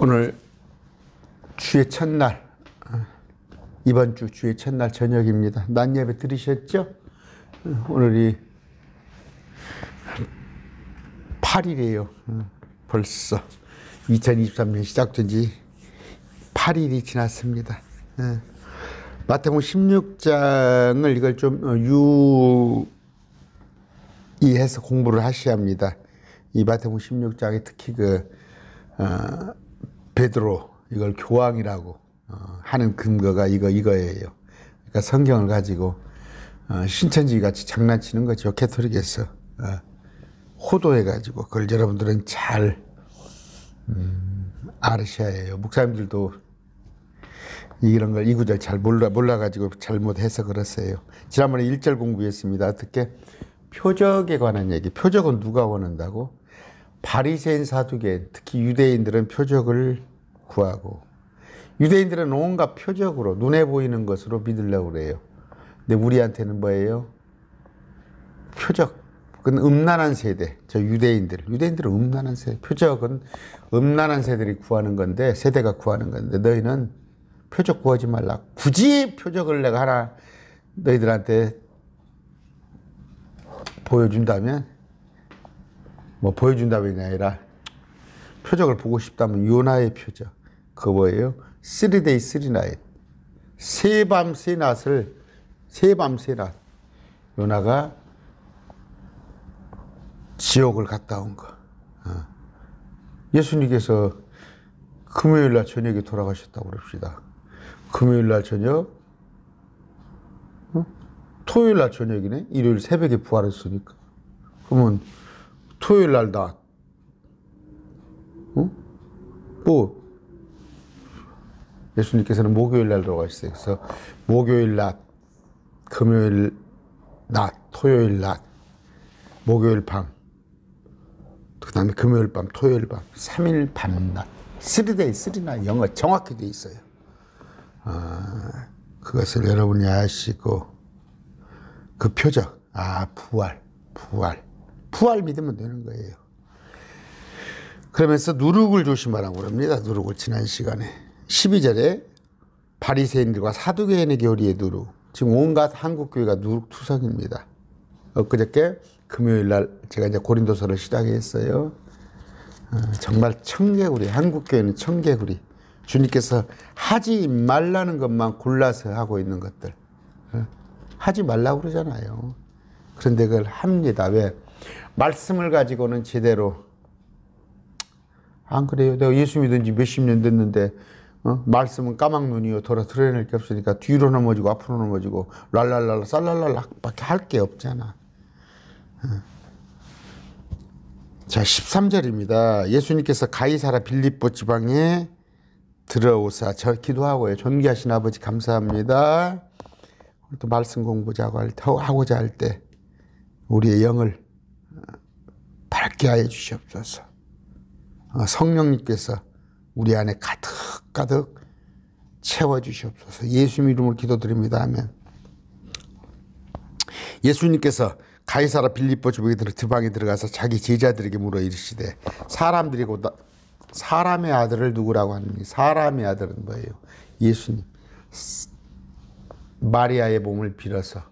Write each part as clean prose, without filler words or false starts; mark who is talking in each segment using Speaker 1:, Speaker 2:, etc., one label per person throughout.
Speaker 1: 오늘 주의 첫날, 이번 주 주의 첫날 저녁입니다. 낮 예배 들으셨죠? 오늘이 8일이에요. 벌써 2023년 시작된 지 8일이 지났습니다. 마태복음 16장을 이걸 좀 유의해서 공부를 하셔야 합니다. 이 마태복음 16장에 특히 베드로 이걸 교황이라고 하는 근거가 이거예요. 그러니까 성경을 가지고 신천지 같이 장난치는 거죠. 캐토릭에서 호도해가지고 그걸 여러분들은 잘 알으셔야 해요. 목사님들도 이런 걸 이 구절 잘 몰라가지고 잘못해서 그랬어요. 지난번에 1절 공부했습니다. 어떻게? 표적에 관한 얘기. 표적은 누가 원한다고? 바리새인 사두개인, 특히 유대인들은 표적을 구하고, 유대인들은 온갖 표적으로 눈에 보이는 것으로 믿으려고 그래요. 근데 우리한테는 뭐예요? 표적. 그건 음란한 세대. 저 유대인들은 음란한 세대. 표적은 음란한 세대들이 구하는 건데, 세대가 구하는 건데, 너희는 표적 구하지 말라. 굳이 표적을 내가 하나 너희들한테 보여준다면, 뭐 보여준다면이 아니라 표적을 보고 싶다면 요나의 표적. 그거 뭐예요? 3day 3night. 세밤 세낮을 세밤 세낮 요나가 지옥을 갔다 온 거. 예수님께서 금요일날 저녁에 돌아가셨다고 그럽시다. 금요일날 저녁, 토요일날 저녁이네. 일요일 새벽에 부활했으니까. 그러면 토요일날 낮, 뭐 예수님께서는 목요일날 돌아가셨어요. 그래서 목요일 낮, 금요일 낮, 토요일 낮, 목요일 밤, 그 다음에 금요일 밤, 토요일 밤, 3일 밤낮, 3day 3night. 영어 정확히 돼 있어요. 그것을 여러분이 아시고 그 표적, 부활 믿으면 되는 거예요. 그러면서 누룩을 조심하라고 그럽니다. 누룩을 지난 시간에 12절에 바리새인들과 사두개인의 교리의 누룩. 지금 온갖 한국교회가 누룩투성입니다. 엊그저께 금요일날 제가 이제 고린도서를 시작했어요. 정말 청개구리, 한국교회는 청개구리. 주님께서 하지 말라는 것만 골라서 하고 있는 것들. 하지 말라고 그러잖아요. 그런데 그걸 합니다. 왜? 말씀을 가지고는 제대로 안 그래요. 내가 예수 믿은 지 몇십 년 됐는데 말씀은 까막눈이요 돌아 드러낼 게 없으니까 뒤로 넘어지고 앞으로 넘어지고 랄랄랄라 쌀랄랄라 밖에 할 게 없잖아. 자, 13절입니다. 예수님께서 가이사라 빌립보 지방에 들어오사 저 기도하고요. 존귀하신 아버지 감사합니다. 또 말씀 하고자 할 때 우리의 영을 밝게 하여 주시옵소서. 성령님께서 우리 안에 가득 채워주시옵소서. 예수님 이름으로 기도드립니다. 아멘. 예수님께서 가이사라 빌립보 지방에 들어가서 자기 제자들에게 물어 이르시되 사람의 아들을 누구라고 하느니? 사람의 아들은 뭐예요? 예수님. 마리아의 몸을 빌어서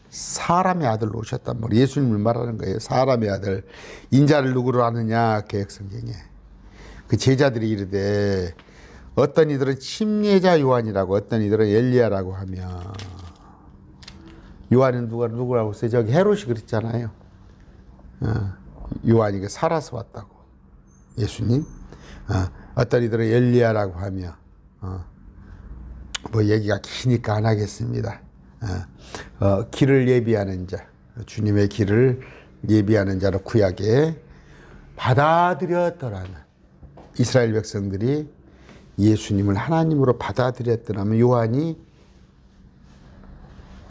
Speaker 1: 사람의 아들로 오셨단 말이에요. 예수님을 말하는 거예요. 사람의 아들. 인자를 누구로 하느냐? 개역성경에. 그 제자들이 이르되 어떤 이들은 침례자 요한이라고, 어떤 이들은 엘리야라고 하며. 요한은 누구라고 했어요? 저기 헤롯이 그랬잖아요. 요한이 살아서 왔다고. 예수님. 어떤 이들은 엘리야라고 하며. 뭐 얘기가 기니까 안 하겠습니다. 길을 예비하는 자, 주님의 길을 예비하는 자로 구약에 받아들였더라면, 이스라엘 백성들이 예수님을 하나님으로 받아들였더라면 요한이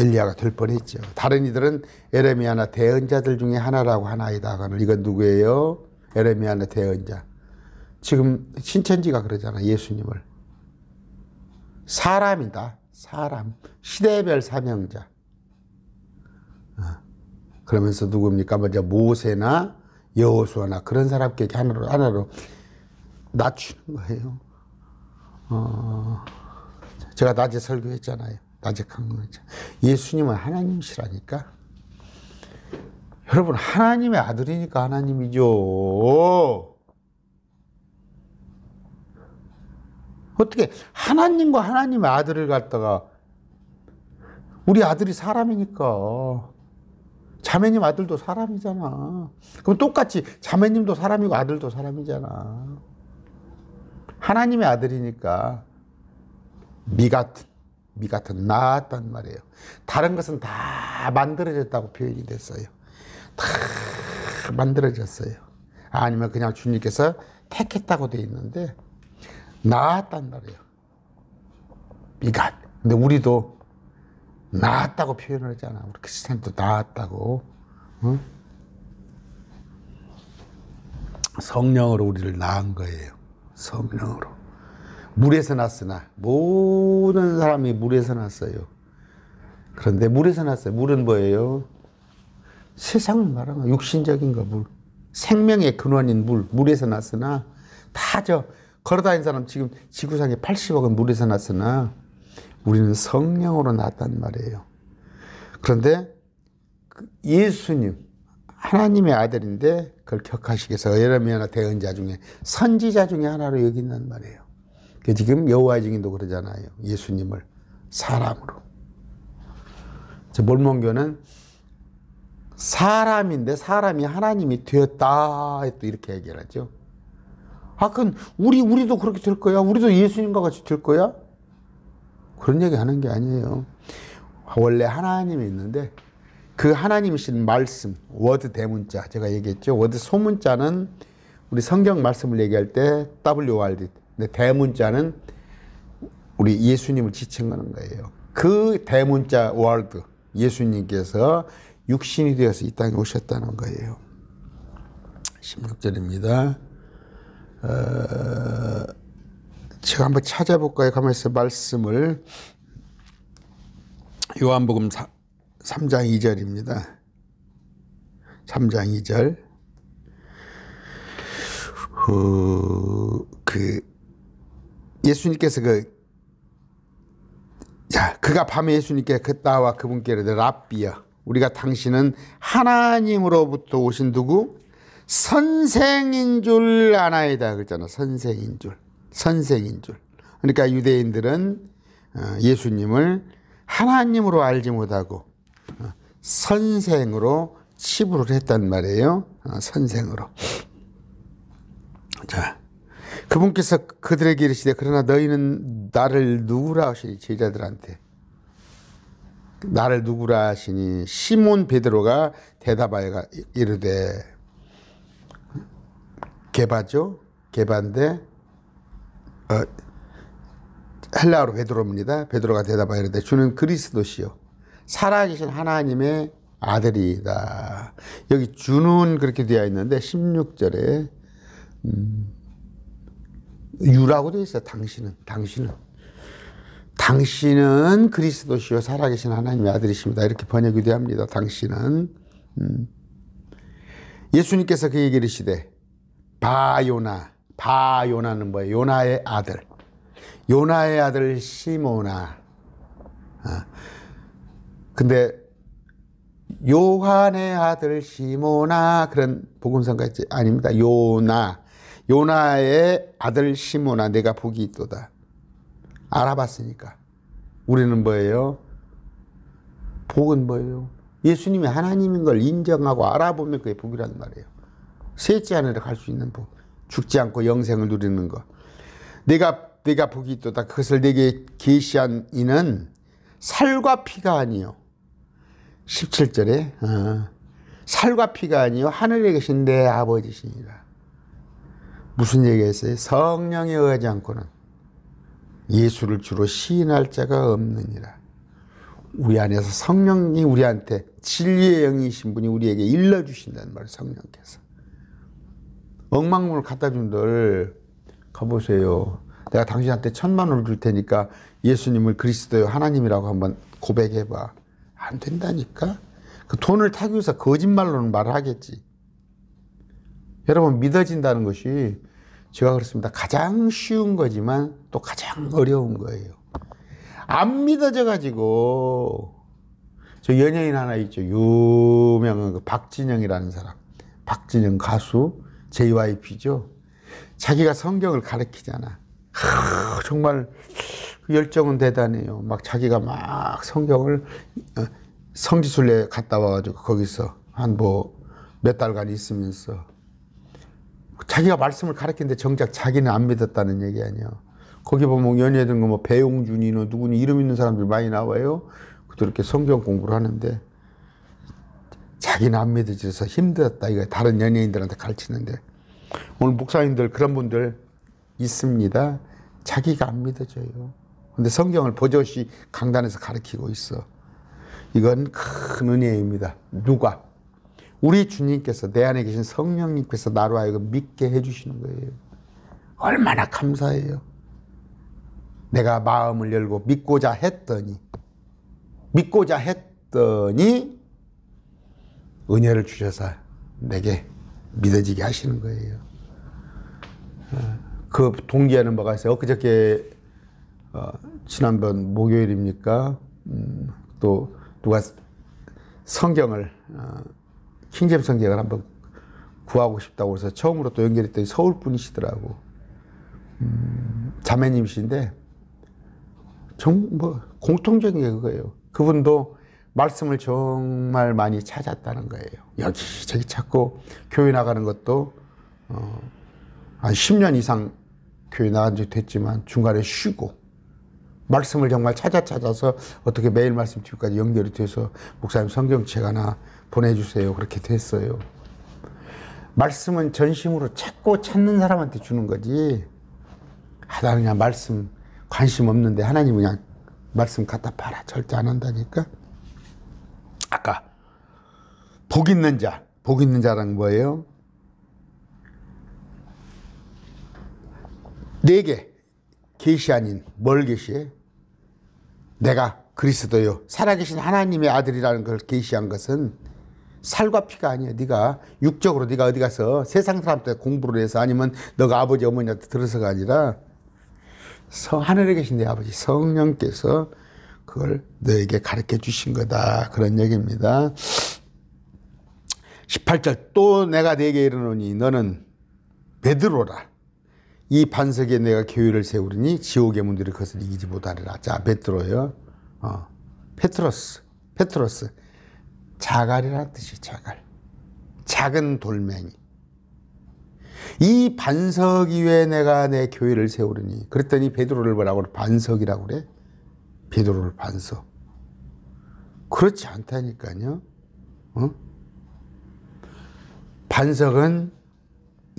Speaker 1: 엘리야가 될 뻔했죠. 다른 이들은 에레미야나 대언자들 중에 하나라고 하나이다. 이건 누구예요? 에레미야나 대언자. 지금 신천지가 그러잖아. 예수님을 사람이다. 사람. 시대별 사명자. 그러면서 누굽니까? 먼저 모세나 여호수아나 그런 사람께 하나로 낮추는 거예요. 제가 낮에 설교했잖아요. 낮에 강론했잖아요. 예수님은 하나님이시라니까. 여러분, 하나님의 아들이니까 하나님이죠. 어떻게 하나님과 하나님의 아들을 갖다가, 우리 아들이 사람이니까 자매님 아들도 사람이잖아. 그럼 똑같이 자매님도 사람이고 아들도 사람이잖아. 하나님의 아들이니까 미 같은 나았단 말이에요. 다른 것은 다 만들어졌다고 표현이 됐어요. 다 만들어졌어요. 아니면 그냥 주님께서 택했다고 돼 있는데 나았단 말이에요. 미갓. 근데 우리도 나았다고 표현을 하잖아. 우리 크리스찬도 나았다고. 응? 성령으로 우리를 낳은 거예요. 성령으로. 물에서 났으나 모든 사람이 물에서 났어요. 그런데 물에서 났어요. 물은 뭐예요? 세상을 말하는 거, 육신적인 거, 물. 생명의 근원인 물에서 났으나 다 걸어다니는 사람 지금 지구상에 80억은 물에서 났으나 우리는 성령으로 났단 말이에요. 그런데 예수님, 하나님의 아들인데 그걸 격하시기 위해서 예레미야나 대언자 중에 선지자 중에 하나로 여긴단 말이에요. 지금 여호와의 증인도 그러잖아요. 예수님을 사람으로. 몰몬교는 사람인데 사람이 하나님이 되었다 또 이렇게 얘기를 하죠. 그건 우리도 그렇게 될 거야? 우리도 예수님과 같이 될 거야? 그런 얘기 하는 게 아니에요. 원래 하나님이 있는데 그 하나님이신 말씀, 워드 대문자, 제가 얘기했죠. 워드 소문자는 우리 성경 말씀을 얘기할 때 WRD, 근데 대문자는 우리 예수님을 지칭하는 거예요. 그 대문자 월드, 예수님께서 육신이 되어서 이 땅에 오셨다는 거예요. 16절입니다. 제가 한번 찾아볼까요? 가만있어 말씀을. 요한복음 3장 2절입니다. 3장 2절. 예수님께서 그가 밤에 예수님께 나와 그분께 이르되 랍비여, 우리가 당신은 하나님으로부터 오신 누구? 선생인 줄 아나이다 그랬잖아. 선생인 줄. 그러니까 유대인들은 예수님을 하나님으로 알지 못하고 선생으로 치부를 했단 말이에요. 선생으로. 자, 그분께서 그들에게 이르시되 그러나 너희는 나를 누구라 하시니, 제자들한테 나를 누구라 하시니 시몬 베드로가 대답하여 이르되, 게바죠. 게바인데 헬라어로 베드로입니다. 베드로가 대답하여 이르되 주는 그리스도시요 살아계신 하나님의 아들이다. 여기 주는 그렇게 되어 있는데 16절에 유라고 되어 있어요. 당신은 그리스도시요 살아계신 하나님의 아들이십니다. 이렇게 번역이 되합니다. 당신은. 예수님께서 그 얘기를 이르시되 바요나는 뭐예요? 요나의 아들 시모나. 근데 요한의 아들 시모나 그런 복음성가 있지? 아닙니다. 요나의 아들 시모나 내가 복이 있도다. 알아봤으니까. 우리는 뭐예요? 복은 뭐예요? 예수님이 하나님인 걸 인정하고 알아보면 그게 복이란 말이에요. 셋째 하늘에 갈 수 있는 복. 죽지 않고 영생을 누리는 것. 내가 복이 있도다. 그것을 내게 계시한 이는 살과 피가 아니요. 17절에 살과 피가 아니요 하늘에 계신 내 아버지시니라. 무슨 얘기했어요? 성령에 의하지 않고는 예수를 주로 시인할 자가 없느니라. 우리 안에서 성령이 우리한테 진리의 영이신 분이 우리에게 일러주신다는 말이에요. 성령께서. 억만금을 갖다 준들 가보세요. 내가 당신한테 1,000,000원을 줄 테니까 예수님을 그리스도요 하나님이라고 한번 고백해봐. 안 된다니까. 그 돈을 타기 위해서 거짓말로는 말을 하겠지. 여러분, 믿어진다는 것이 제가 그렇습니다. 가장 쉬운 거지만 또 가장 어려운 거예요. 안 믿어져 가지고, 저 연예인 하나 있죠. 유명한 그 박진영이라는 사람. 박진영 가수, JYP죠. 자기가 성경을 가르치잖아. 정말 그 열정은 대단해요. 막 자기가 막 성경을 성지순례 갔다 와가지고 거기서 한 몇 달간 있으면서 자기가 말씀을 가르치는데 정작 자기는 안 믿었다는 얘기 아니야. 거기 보면 연예인 뭐 배용준이 누구니 이름 있는 사람들 많이 나와요. 그도 이렇게 성경 공부를 하는데 자기는 안 믿어져서 힘들었다. 이거 다른 연예인들한테 가르치는데 오늘 목사님들 그런 분들 있습니다. 자기가 안 믿어져요. 근데 성경을 버젓이 강단에서 가르치고 있어. 이건 큰 은혜입니다. 누가? 우리 주님께서 내 안에 계신 성령님께서 나로 하여금 믿게 해주시는 거예요. 얼마나 감사해요. 내가 마음을 열고 믿고자 했더니 은혜를 주셔서 내게 믿어지게 하시는 거예요. 그 동기에는 뭐가 있어요? 엊그저께 지난번 목요일입니까? 또 누가 성경을 킹제임스 성경을 한번 구하고 싶다고 해서 처음으로 또 연결했더니 서울 분이시더라고. 자매님이신데 뭐 공통적인 게 그거예요. 그분도 말씀을 정말 많이 찾았다는 거예요. 여기저기 찾고 교회 나가는 것도 한 10년 이상 교회 나간 지 됐지만 중간에 쉬고 말씀을 정말 찾아서 어떻게 매일 말씀 TV까지 연결이 돼서 목사님 성경책 하나 보내주세요. 그렇게 됐어요. 말씀은 전심으로 찾고 찾는 사람한테 주는 거지. 나는 그냥 말씀 관심 없는데 하나님은 그냥 말씀 갖다 팔아. 절대 안 한다니까. 아까 복 있는 자란 뭐예요? 내게 계시 아닌 뭘 계시해? 내가 그리스도요 살아계신 하나님의 아들이라는 걸 계시한 것은 살과 피가 아니야. 네가 육적으로 네가 어디 가서 세상 사람한테 공부를 해서 아니면 너가 아버지 어머니한테 들어서가 아니라 하늘에 계신 내 아버지 성령께서 그걸 너에게 가르쳐 주신 거다. 그런 얘기입니다. 18절 또 내가 네게 이르노니 너는 베드로라. 이 반석에 내가 교회를 세우리니 지옥의 문들이 그것을 이기지 못하리라. 자, 베드로요. 페트로스. 자갈이라는 뜻이 자갈. 작은 돌멩이. 이 반석 위에 내가 내 교회를 세우리니. 그랬더니 베드로를 뭐라고 그래? 반석이라고 그래? 베드로를 반석. 그렇지 않다니까요. 반석은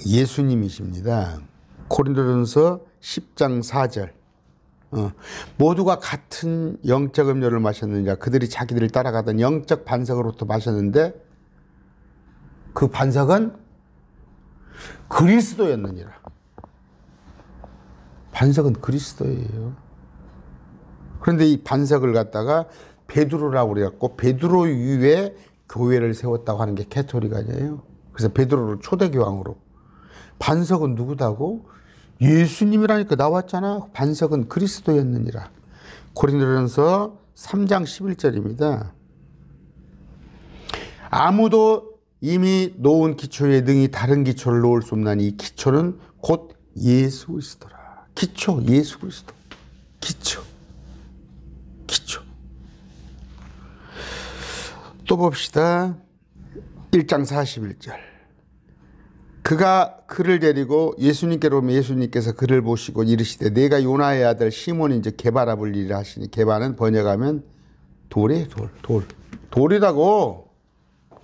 Speaker 1: 예수님이십니다. 고린도전서 10장 4절. 모두가 같은 영적 음료를 마셨느냐 그들이 자기들을 따라가던 영적 반석으로부터 마셨는데 그 반석은 그리스도였느니라. 반석은 그리스도예요. 그런데 이 반석을 갖다가 베드로라고 그래갖고 베드로 위에 교회를 세웠다고 하는 게 캐토릭 아니에요. 그래서 베드로를 초대교황으로. 반석은 누구다고? 예수님이라니까 나왔잖아. 반석은 그리스도였느니라. 고린도전서 3장 11절입니다. 아무도 이미 놓은 기초에 능히 다른 기초를 놓을 수 없나니 이 기초는 곧 예수 그리스도라. 기초 예수 그리스도. 기초. 또 봅시다. 1장 41절. 그가 그를 데리고 예수님께로 오면 예수님께서 그를 보시고 이르시되 내가 요나의 아들 시몬인 즉 게바라 불리라 하시니 게바는 번역하면 돌이에요. 돌이라고.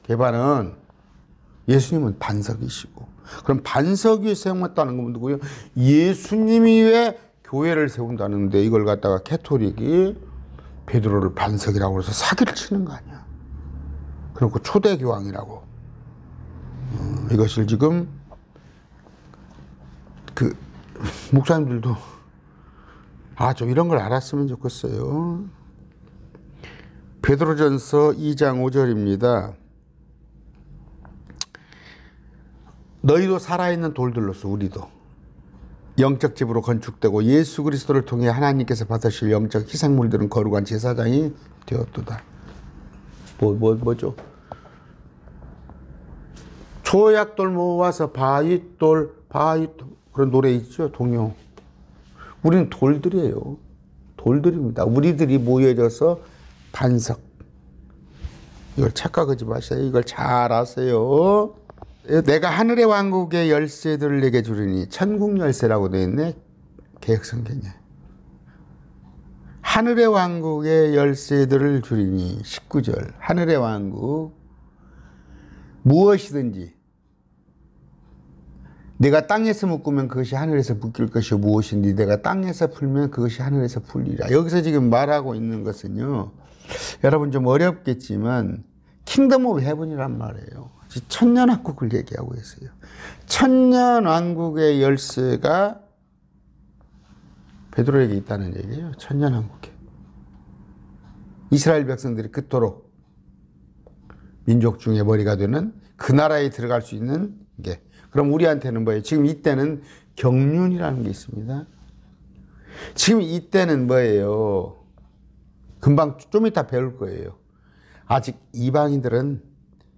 Speaker 1: 게바는 예수님은 반석이시고 그럼 반석 위에 세웠다는 건 누구예요? 예수님이 왜 교회를 세운다는데 이걸 갖다가 캐토릭이 베드로를 반석이라고 해서 사기를 치는 거 아니야. 그리고 초대교황이라고. 이것을 지금 그 목사님들도 좀 이런 걸 알았으면 좋겠어요. 베드로전서 2장 5절입니다. 너희도 살아있는 돌들로서 우리도 영적 집으로 건축되고 예수 그리스도를 통해 하나님께서 받으실 영적 희생물들은 거룩한 제사장이 되었도다. 뭐죠? 조약돌 모아서 바윗돌 그런 노래 있죠, 동요. 우리는 돌들이에요. 돌들입니다. 우리들이 모여져서 반석. 이걸 착각하지 마세요. 이걸 잘 아세요. 내가 하늘의 왕국의 열쇠들을 내게 주리니, 천국 열쇠라고 되어 있네, 개혁성경에. 하늘의 왕국의 열쇠들을 주리니, 19절. 하늘의 왕국, 무엇이든지 내가 땅에서 묶으면 그것이 하늘에서 묶일 것이요, 무엇인지 내가 땅에서 풀면 그것이 하늘에서 풀리라. 여기서 지금 말하고 있는 것은요, 여러분 좀 어렵겠지만 킹덤 오브 헤븐이란 말이에요. 천년왕국을 얘기하고 있어요. 천년왕국의 열쇠가 베드로에게 있다는 얘기예요. 천년왕국에. 이스라엘 백성들이 그토록 민족 중에 머리가 되는 그 나라에 들어갈 수 있는 게. 그럼 우리한테는 뭐예요? 지금 이때는 경륜이라는 게 있습니다. 지금 이때는 뭐예요? 금방 좀 이따 배울 거예요. 아직 이방인들은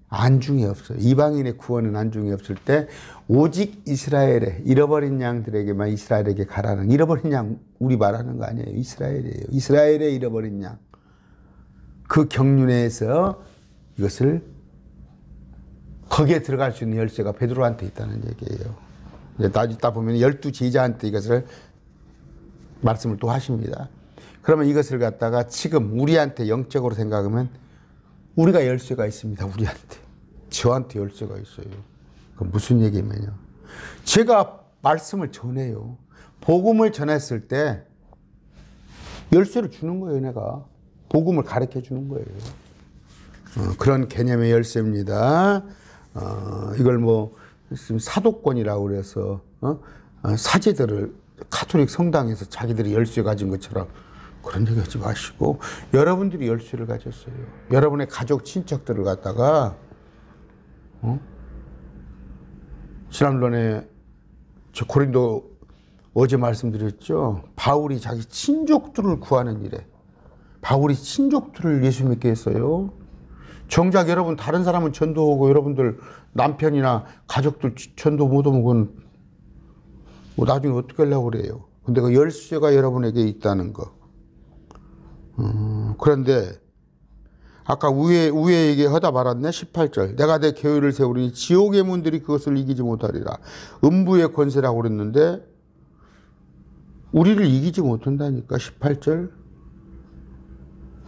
Speaker 1: 안중이 없어요. 이방인의 구원은 안중이 없을 때 오직 이스라엘의 잃어버린 양들에게만 이스라엘에게 가라는, 잃어버린 양 우리 말하는 거 아니에요. 이스라엘이에요. 이스라엘의 잃어버린 양. 그 경륜에서 이것을 거기에 들어갈 수 있는 열쇠가 베드로한테 있다는 얘기예요. 나중에 보면 12제자한테 이것을 말씀을 또 하십니다. 그러면 이것을 갖다가 지금 우리한테 영적으로 생각하면 우리가 열쇠가 있습니다. 우리한테. 저한테 열쇠가 있어요. 그건 무슨 얘기냐면요, 제가 말씀을 전해요. 복음을 전했을 때 열쇠를 주는 거예요. 내가 복음을 가르쳐 주는 거예요. 그런 개념의 열쇠입니다. 이걸 뭐 사도권이라고 그래서 사제들을 가톨릭 성당에서 자기들이 열쇠 가진 것처럼 그런 얘기 하지 마시고, 여러분들이 열쇠를 가졌어요. 여러분의 가족 친척들을 갖다가 지난번에 저 고린도 어제 말씀드렸죠. 바울이 자기 친족들을 구하는 일에 바울이 친족들을 예수 믿게 했어요. 정작 여러분 다른 사람은 전도하고 여러분들 남편이나 가족들 전도 못 오면 뭐 나중에 어떻게 하려고 그래요. 근데 그 열쇠가 여러분에게 있다는 거. 그런데 아까 위에 얘기하다 말았네. 18절. 내가 내 계율을 세우리니 지옥의 문들이 그것을 이기지 못하리라. 음부의 권세라고 그랬는데 우리를 이기지 못한다니까. 18절.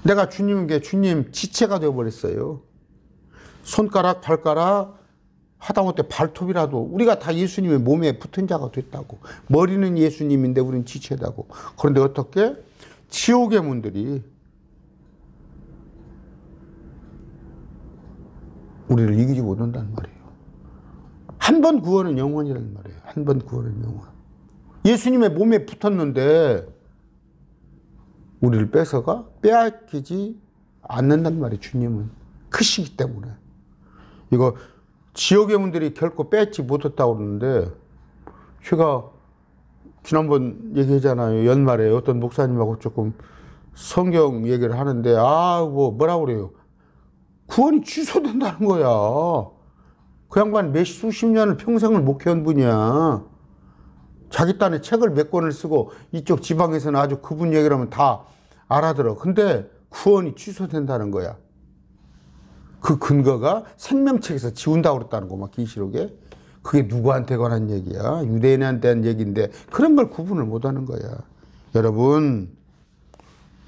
Speaker 1: 내가 주님께 주님 지체가 되어버렸어요. 손가락 발가락 하다못해 발톱이라도 우리가 다 예수님의 몸에 붙은 자가 됐다고. 머리는 예수님인데 우리는 지체다고. 그런데 어떻게? 지옥의 문들이 우리를 이기지 못한다는 말이에요. 한 번 구원은 영원이라는 말이에요. 한 번 구원은 영원. 예수님의 몸에 붙었는데 우리를 뺏어가 빼앗기지 않는단 말이에요. 주님은 크시기 때문에. 이거 지옥의 문들이 결코 뺏지 못했다고 그러는데, 제가 지난번 얘기했잖아요. 연말에 어떤 목사님하고 조금 성경 얘기를 하는데, 뭐라고 그래요? 구원이 취소된다는 거야. 그 양반 수십 년을 평생을 목회한 분이야. 자기 딴에 책을 몇 권을 쓰고 이쪽 지방에서는 아주 그분 얘기를 하면 다 알아들어. 근데 구원이 취소된다는 거야. 그 근거가 생명책에서 지운다고 그랬다는 거, 막 계시록에. 그게 누구한테 관한 얘기야? 유대인한테 한 얘기인데 그런 걸 구분을 못 하는 거야. 여러분,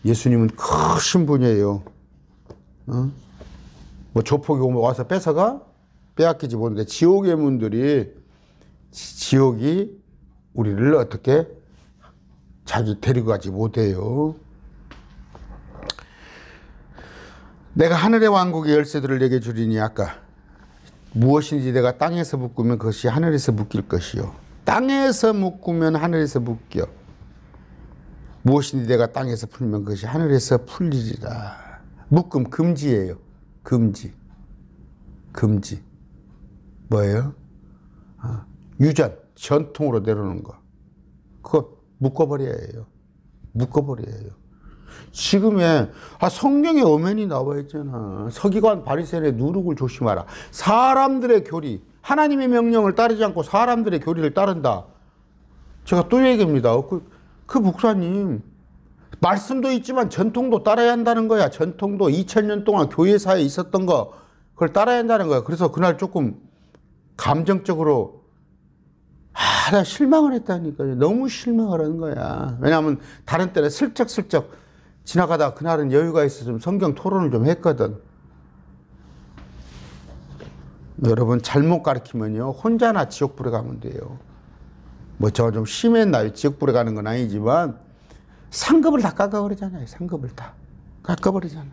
Speaker 1: 예수님은 크신 분이에요. 뭐 조폭이 와서 뺏어가? 빼앗기지 못하는데 지옥의 문들이, 지옥이 우리를 어떻게 자기 데리고 가지 못해요. 내가 하늘의 왕국의 열쇠들을 내게 주리니, 아까 무엇인지 내가 땅에서 묶으면 그것이 하늘에서 묶일 것이요, 땅에서 묶으면 하늘에서 묶여. 무엇인지 내가 땅에서 풀면 그것이 하늘에서 풀리리라. 묶음 금지예요. 금지. 뭐예요? 유전, 전통으로 내려오는 거. 그거 묶어버려야 해요. 묶어버려야 해요. 지금의 성경에 엄연히 나와 있잖아. 서기관 바리새인의 누룩을 조심하라. 사람들의 교리, 하나님의 명령을 따르지 않고 사람들의 교리를 따른다. 제가 또 얘기합니다. 그 목사님 말씀도 있지만 전통도 따라야 한다는 거야. 전통도 2000년 동안 교회사에 있었던 거 그걸 따라야 한다는 거야. 그래서 그날 조금 감정적으로 나 실망을 했다니까요. 너무 실망을 하는 거야. 왜냐하면 다른 때는 슬쩍슬쩍 지나가다 그날은 여유가 있어서 좀 성경 토론을 좀 했거든. 여러분 잘못 가르치면요 혼자나 지옥불에 가면 돼요. 뭐 저 좀 심했나요? 지옥불에 가는 건 아니지만 상급을 다 깎아버리잖아요. 상급을 다 깎아버리잖아요.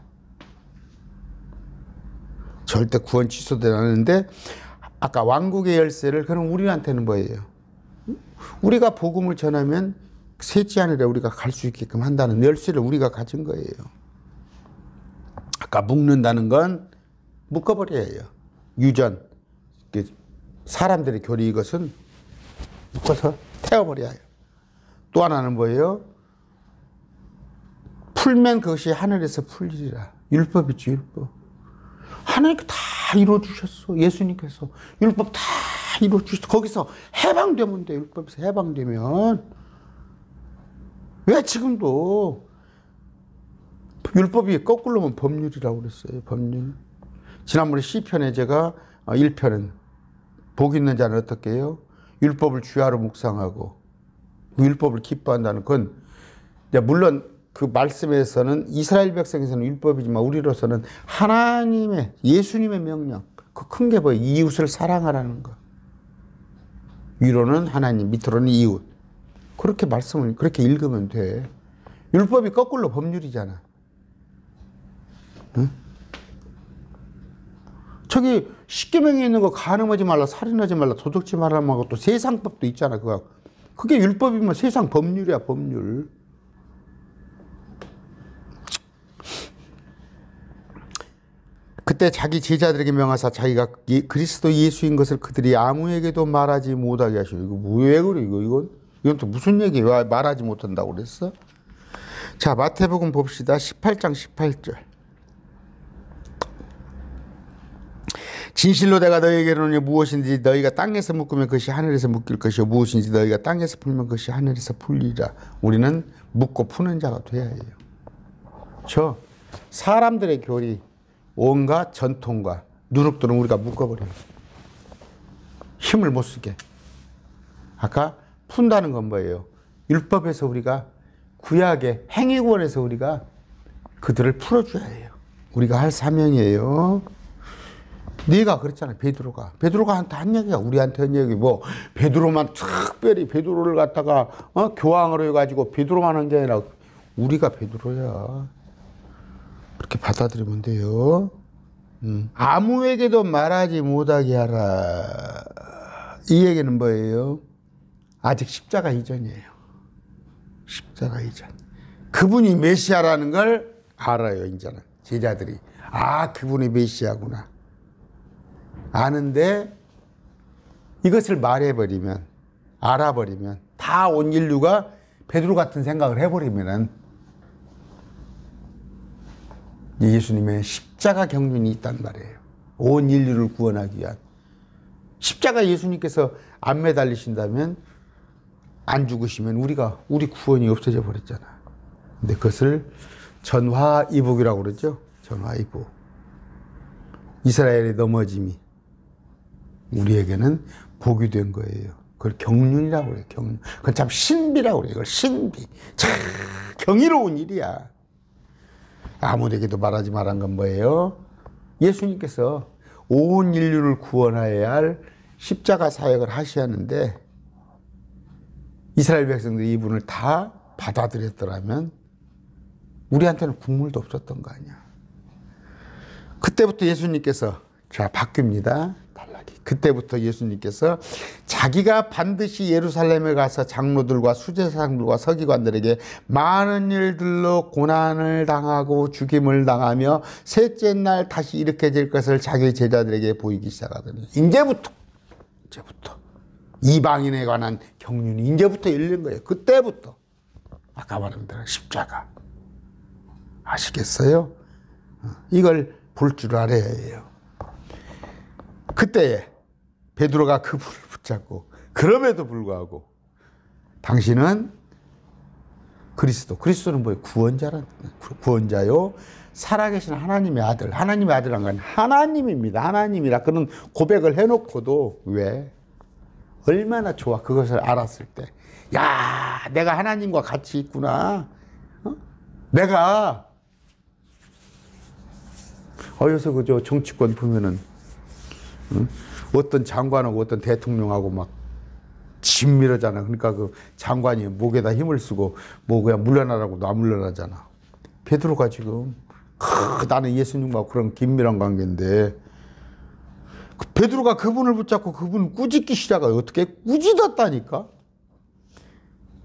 Speaker 1: 절대 구원 취소되지 않는데 아까 왕국의 열쇠를 그럼 우리한테는 뭐예요? 우리가 복음을 전하면 셋째 하늘에 우리가 갈 수 있게끔 한다는 열쇠를 우리가 가진 거예요. 아까 묶는다는 건 묶어버려야 해요. 유전, 사람들의 교리 이것은 묶어서 태워버려야 해요. 또 하나는 뭐예요? 풀면 그것이 하늘에서 풀리리라. 율법이지, 율법. 하나님께 다 이루어주셨어. 예수님께서. 율법 다 이루어주셨어. 거기서 해방되면 돼. 율법에서 해방되면. 왜 지금도 율법이 거꾸로 오면 법률이라고 그랬어요. 법률. 지난번에 시편에 제가 1편은 복 있는 자는 어떻게 해요? 율법을 주야로 묵상하고 율법을 기뻐한다는 건 물론 그 말씀에서는 이스라엘 백성에서는 율법이지만 우리로서는 하나님의 예수님의 명령 그 큰 게 뭐예요? 이웃을 사랑하라는 거. 위로는 하나님, 밑으로는 이웃. 그렇게 말씀을 그렇게 읽으면 돼. 율법이 거꾸로 법률이잖아. 응? 저기 십계명에 있는 거 간음하지 말라, 살인하지 말라, 도둑질 말라는 것도 세상법도 있잖아. 그게 율법이면 세상 법률이야, 법률. 그때 자기 제자들에게 명하사 자기가 그리스도 예수인 것을 그들이 아무에게도 말하지 못하게 하시고 이거 왜 그래 이건 또 무슨 얘기야? 왜 말하지 못한다고 그랬어? 자, 마태복음 봅시다. 18장 18절. 진실로 내가 너희에게 이르노니 무엇인지 너희가 땅에서 묶으면 그것이 하늘에서 묶일 것이요 무엇인지 너희가 땅에서 풀면 그것이 하늘에서 풀리리라. 우리는 묶고 푸는 자가 돼야 해요. 저 사람들의 교리 온갖 전통과 누룩들은 우리가 묶어버려요. 힘을 못 쓰게. 아까 푼다는 건 뭐예요? 율법에서 우리가 구약의 행위권에서 우리가 그들을 풀어줘야 해요. 우리가 할 사명이에요. 네가 그랬잖아. 베드로가 한테 한 얘기야. 우리한테 한 얘기. 뭐 베드로만 특별히 베드로를 갖다가 교황으로 해가지고 베드로만 한 게 아니라 우리가 베드로야. 그렇게 받아들이면 돼요. 아무에게도 말하지 못하게 하라. 이 얘기는 뭐예요? 아직 십자가 이전이에요. 십자가 이전. 그분이 메시아라는 걸 알아요. 이제는 제자들이. 아, 그분이 메시아구나. 아는데 이것을 말해버리면, 알아버리면, 다 온 인류가 베드로 같은 생각을 해버리면은 예수님의 십자가 경륜이 있단 말이에요. 온 인류를 구원하기 위한. 십자가 예수님께서 안 매달리신다면, 안 죽으시면 우리 구원이 없어져 버렸잖아. 근데 그것을 전화이복이라고 그러죠. 전화이복. 이스라엘의 넘어짐이 우리에게는 복이 된 거예요. 그걸 경륜이라고 그래요. 경륜. 그건 참 신비라고 그래요. 이걸 신비. 참 경이로운 일이야. 아무에게도 말하지 말한 건 뭐예요? 예수님께서 온 인류를 구원하여야 할 십자가 사역을 하셔야하는데 이스라엘 백성들이 이분을 다 받아들였더라면 우리한테는 국물도 없었던 거 아니야. 그때부터 예수님께서 바뀝니다. 단락이. 그때부터 예수님께서 자기가 반드시 예루살렘에 가서 장로들과 수제사장들과 서기관들에게 많은 일들로 고난을 당하고 죽임을 당하며 셋째 날 다시 일으켜질 것을 자기 제자들에게 보이기 시작하더니 이제부터 이방인에 관한 경륜이 이제부터 열린 거예요. 그때부터. 아까 말한 대로 십자가. 아시겠어요? 이걸 볼 줄 알아야 해요. 그때에 베드로가 그분을 붙잡고 그럼에도 불구하고 당신은 그리스도는 뭐예요? 구원자요. 살아계신 하나님의 아들. 하나님의 아들한 건 하나님입니다. 하나님이라 그런 고백을 해놓고도 왜? 얼마나 좋아. 그것을 알았을 때. 야, 내가 하나님과 같이 있구나. 내가 요새 그저 정치권 보면은 어떤 장관하고 어떤 대통령하고 막 진밀하잖아. 그러니까 그 장관이 목에다 힘을 쓰고 뭐 그냥 물러나라고도 안 물러나잖아. 베드로가 지금 나는 예수님과 그런 긴밀한 관계인데 베드로가 그분을 붙잡고 그분을 꾸짖기 시작해요. 어떻게 꾸짖었다니까?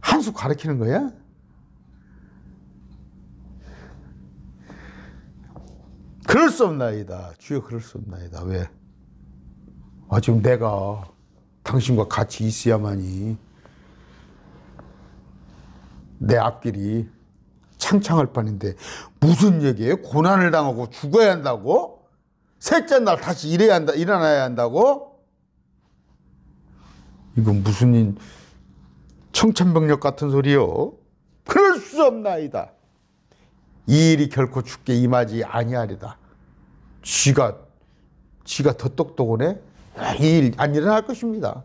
Speaker 1: 한 수 가르치는 거야? 그럴 수 없나이다. 주여 그럴 수 없나이다. 왜? 지금 내가 당신과 같이 있어야만이 내 앞길이 창창할 판인데 무슨 얘기예요? 고난을 당하고 죽어야 한다고? 셋째 날 다시 일어나야 한다고? 이건 무슨 청천벽력 같은 소리요? 그럴 수 없나이다. 이 일이 결코 죽게 임하지 아니하리다. 지가 더 똑똑하네? 이 일 안 일어날 것입니다.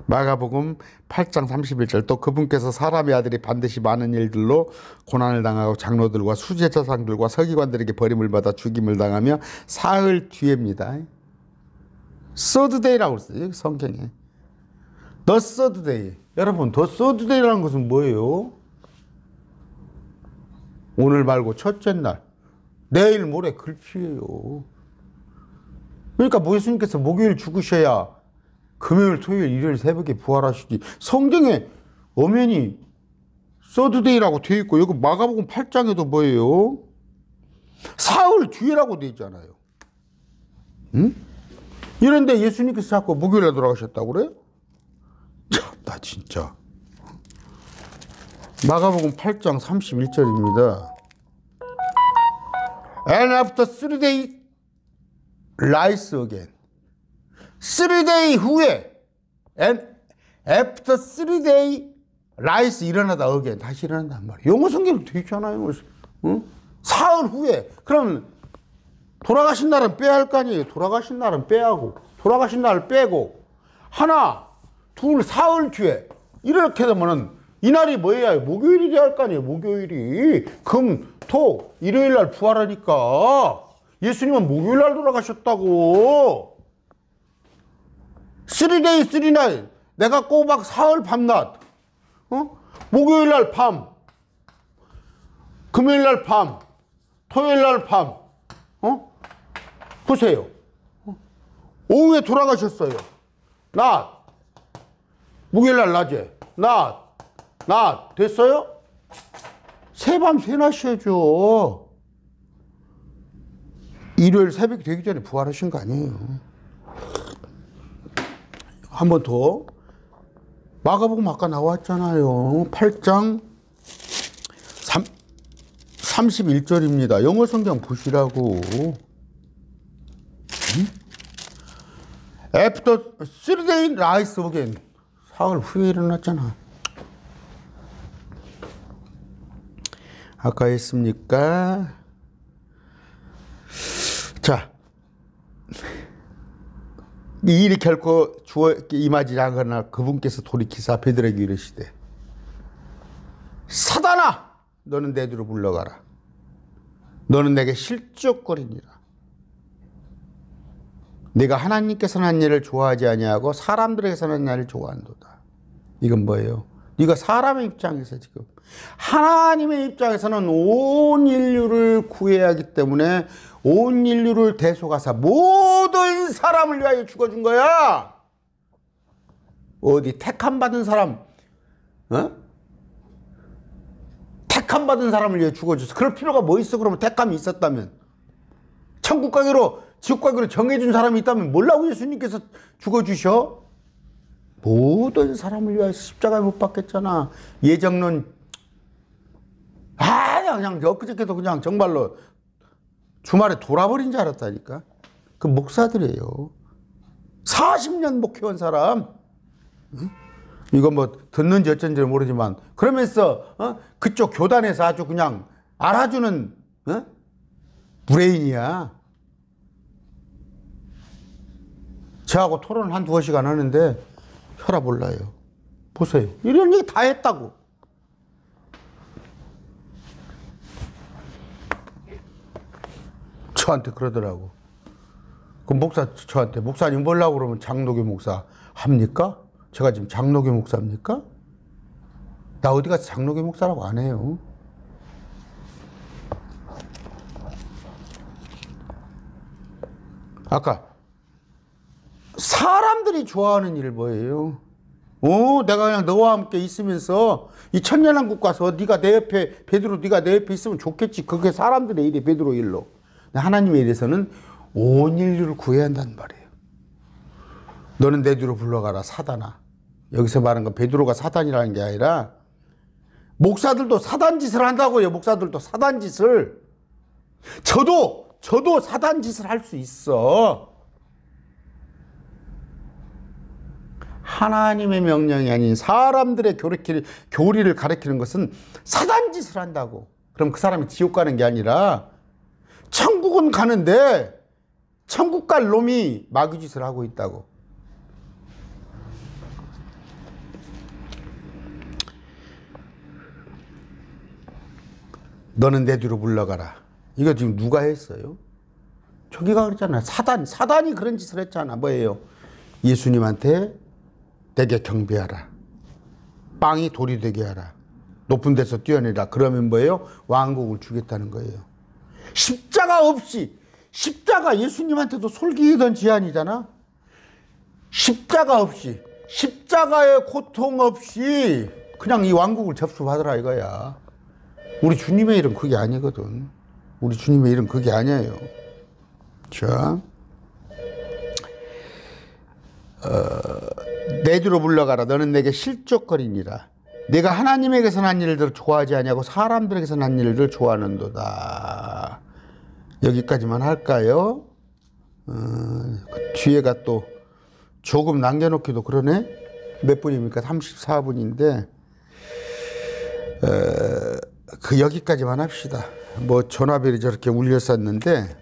Speaker 1: 마가복음 8장 31절 또 그분께서 사람의 아들이 반드시 많은 일들로 고난을 당하고 장로들과 수제자상들과 서기관들에게 버림을 받아 죽임을 당하며 사흘 뒤에입니다. 서드데이라고 써요 성경에. 더 서드데이. 여러분 더 서드데이라는 것은 뭐예요? 오늘 말고 첫째 날, 내일 모레 글피예요. 그러니까 예수님께서 목요일 죽으셔야 금요일, 토요일, 일요일 새벽에 부활하시지. 성경에 엄연히 서드데이라고 되어 있고 여기 마가복음 8장에도 뭐예요? 사흘 뒤라고 되어 있잖아요. 응? 이런데 예수님께서 자꾸 목요일에 돌아가셨다고 그래요? 참, 나 진짜. 마가복음 8장 31절입니다. And after 3 days, rise again. 3 days 후에, and after 3 days, rise 일어나다 again. 다시 일어난단 말이에요. 영어 성경에 되어 있잖아요. 응? 사흘 후에. 그럼 돌아가신 날은 빼야 할 거 아니에요. 돌아가신 날은 빼야하고, 돌아가신 날을 빼고, 하나, 둘, 사흘 뒤에. 이렇게 되면은 이날이 뭐예요? 목요일이 할 거 아니에요. 목요일이. 금, 토, 일요일 날 부활하니까. 예수님은 목요일 날 돌아가셨다고. 3 day, 3 night. 내가 꼬박 사흘 밤낮. 목요일 날 밤. 금요일 날 밤. 토요일 날 밤. 보세요. 오후에 돌아가셨어요. 낮. 목요일 날 낮에. 낮. 됐어요? 새밤 새낮이죠. 일요일 새벽이 되기 전에 부활하신 거 아니에요. 한 번 더. 마가복음 아까 나왔잖아요. 8장 31절입니다. 영어 성경 보시라고. After 3 days rise again. 사흘 후에 일어났잖아. 아까 했습니까? 자, 이 일이 결코 임하지 않거나 그분께서 돌이키사 베드로에게 이르시되 사단아 너는 내 뒤로 물러가라. 너는 내게 실족거리니라. 네가 하나님께서는 한 일을 좋아하지 아니하고 사람들에게서는 한 일을 좋아한도다. 이건 뭐예요? 네가 사람의 입장에서 지금 하나님의 입장에서는 온 인류를 구해야 하기 때문에 온 인류를 대속하사 모든 사람을 위하여 죽어준 거야. 어디 택함 받은 사람, 택함 받은 사람을 위해 죽어줘서 그럴 필요가 뭐 있어? 그러면 택함이 있었다면 천국 가기로 지옥 가기로 정해준 사람이 있다면 몰라고 예수님께서 죽어주셔? 모든 사람을 위하여 십자가에 못 박혔잖아. 예정론 그냥 엊그저께도 그냥 정말로 주말에 돌아버린 줄 알았다니까. 그 목사들이에요. 40년 목회한 사람. 응? 이거 뭐 듣는지 어쩐지 모르지만 그러면서 그쪽 교단에서 아주 그냥 알아주는 브레인이야. 저하고 토론 한 두어 시간 하는데 혈압 올라요. 보세요. 이런 얘기 다 했다고. 저한테 그러더라고. 그 목사 저한테 목사님 뭐라고 그러면 장로교 목사 합니까? 제가 지금 장로교 목사입니까? 나 어디 가서 장로교 목사라고 안 해요. 아까 사람들이 좋아하는 일 뭐예요? 내가 그냥 너와 함께 있으면서 이 천년왕국 가서 네가 내 옆에 베드로 네가 내 옆에 있으면 좋겠지. 그게 사람들의 일이 베드로 일로. 하나님의 일에서는 온 인류를 구해야 한단 말이에요. 너는 내 뒤로 불러가라 사단아. 여기서 말하는 건 베드로가 사단이라는 게 아니라 목사들도 사단짓을 한다고요. 목사들도 사단짓을. 저도 사단짓을 할 수 있어. 하나님의 명령이 아닌 사람들의 교리를 가르치는 것은 사단짓을 한다고. 그럼 그 사람이 지옥 가는 게 아니라 천국은 가는데 천국 갈 놈이 마귀짓을 하고 있다고. 너는 내 뒤로 물러가라. 이거 지금 누가 했어요? 저기가 그랬잖아요. 사단이 그런 짓을 했잖아. 뭐예요? 예수님한테 내게 경배하라. 빵이 돌이 되게 하라. 높은 데서 뛰어내라. 그러면 뭐예요? 왕국을 주겠다는 거예요. 십자가 없이, 십자가 예수님한테도 솔깃한 제안이잖아. 십자가 없이, 십자가의 고통 없이 그냥 이 왕국을 접수받으라 이거야. 우리 주님의 일은 그게 아니거든. 우리 주님의 일은 그게 아니에요. 자, 내 뒤로 물러가라. 너는 내게 실족거리니라. 내가 하나님에게서 난 일들을 좋아하지 아니하고 사람들에게서 난 일들을 좋아하는도다. 여기까지만 할까요? 그 뒤에가 또 조금 남겨놓기도 그러네. 몇 분입니까? 34분인데 여기까지만 합시다. 뭐 전화벨이 저렇게 울렸었는데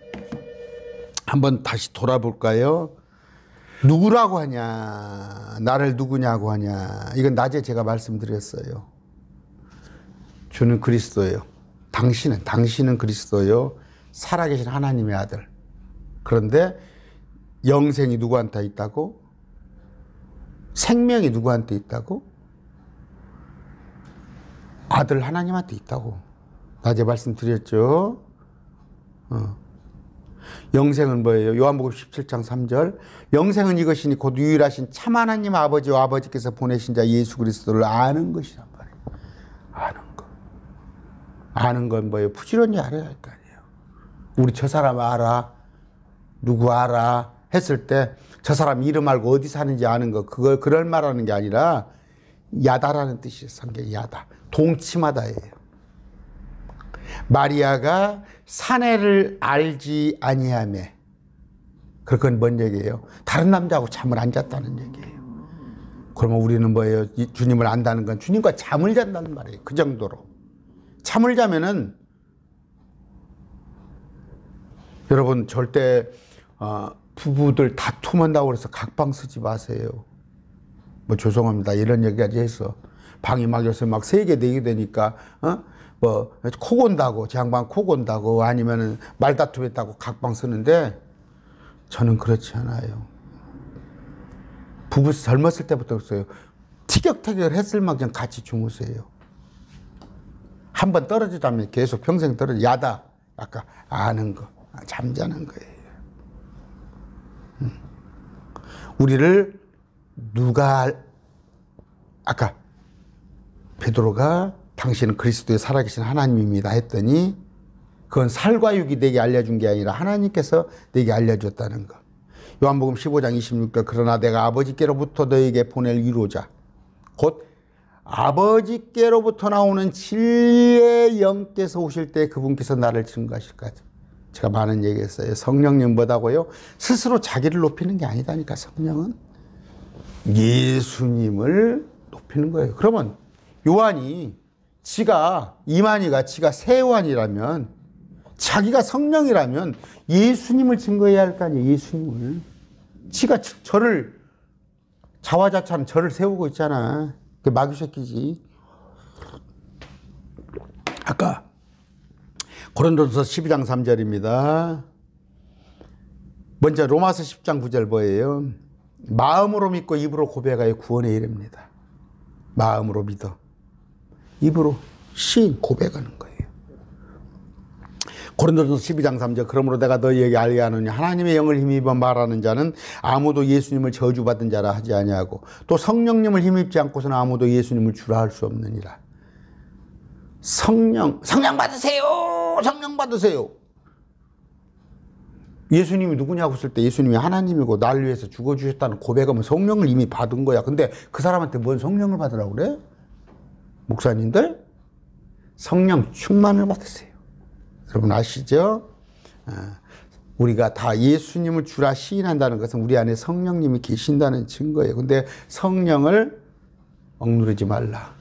Speaker 1: 한번 다시 돌아볼까요? 누구라고 하냐, 나를 누구냐고 하냐. 이건 낮에 제가 말씀드렸어요. 주는 그리스도예요. 당신은 그리스도요. 살아계신 하나님의 아들. 그런데 영생이 누구한테 있다고? 생명이 누구한테 있다고? 아들 하나님한테 있다고. 낮에 말씀드렸죠. 영생은 뭐예요? 요한복음 17장 3절. 영생은 이것이니 곧 유일하신 참 하나님 아버지와 아버지께서 보내신 자 예수 그리스도를 아는 것이란 말이에요. 아는 것. 아는 건 뭐예요? 부지런히 알아야 할 거 아니에요. 우리 저 사람 알아? 누구 알아? 했을 때 저 사람 이름 알고 어디 사는지 아는 거, 그걸 말하는 게 아니라 야다라는 뜻이에요. 성경에 야다. 동침하다예요. 마리아가 사내를 알지 아니하며. 그건 뭔 얘기예요? 다른 남자하고 잠을 안 잤다는 얘기예요. 그러면 우리는 뭐예요? 주님을 안다는 건 주님과 잠을 잔다는 말이에요. 그 정도로. 잠을 자면은 여러분 절대 부부들 다툼한다고 해서 각방 쓰지 마세요. 뭐 죄송합니다. 이런 얘기까지 해서 방이 막 요새 막 3개, 4개 되니까 뭐 코 곤다고, 제 양반 코 곤다고 아니면은 말다툼했다고 각방 쓰는데 저는 그렇지 않아요. 부부 젊었을 때부터 그랬어요. 티격태격을 했을 만큼 같이 주무세요. 한 번 떨어지자면 계속 평생 떨어져. 야다. 아까 아는 거. 잠자는 거예요. 우리를 누가 아까 베드로가 당신은 그리스도의 살아계신 하나님입니다 했더니 그건 살과 육이 내게 알려준 게 아니라 하나님께서 내게 알려줬다는 거. 요한복음 15장 26절 그러나 내가 아버지께로부터 너에게 보낼 위로자 곧 아버지께로부터 나오는 진리의 영께서 오실 때 그분께서 나를 증거하실 것 같아요. 제가 많은 얘기했어요. 성령님 뭐다고요? 스스로 자기를 높이는 게 아니다니까. 성령은 예수님을 높이는 거예요. 그러면 요한이 이만희가 지가 새 요한이라면 자기가 성령이라면 예수님을 증거해야 할 거 아니에요. 예수님을. 지가 자화자찬 저를 세우고 있잖아. 그 마귀 새끼지. 아까 고린도서 12장 3절입니다. 먼저 로마서 10장 9절 뭐예요? 마음으로 믿고 입으로 고백하여 구원에 이릅니다. 마음으로 믿어. 입으로 시인 고백하는 거예요. 고린도서 12장 3절 그러므로 내가 너희에게 알게 하노니 하나님의 영을 힘입어 말하는 자는 아무도 예수님을 저주받은 자라 하지 아니하고 또 성령님을 힘입지 않고서는 아무도 예수님을 주라 할 수 없느니라. 성령 받으세요. 성령 받으세요. 예수님이 누구냐고 했을 때 예수님이 하나님이고 나를 위해서 죽어주셨다는 고백하면 성령을 이미 받은 거야. 근데 그 사람한테 뭔 성령을 받으라고 그래? 목사님들 성령 충만을 받으세요. 여러분 아시죠? 우리가 다 예수님을 주라 시인한다는 것은 우리 안에 성령님이 계신다는 증거예요. 근데 성령을 억누르지 말라.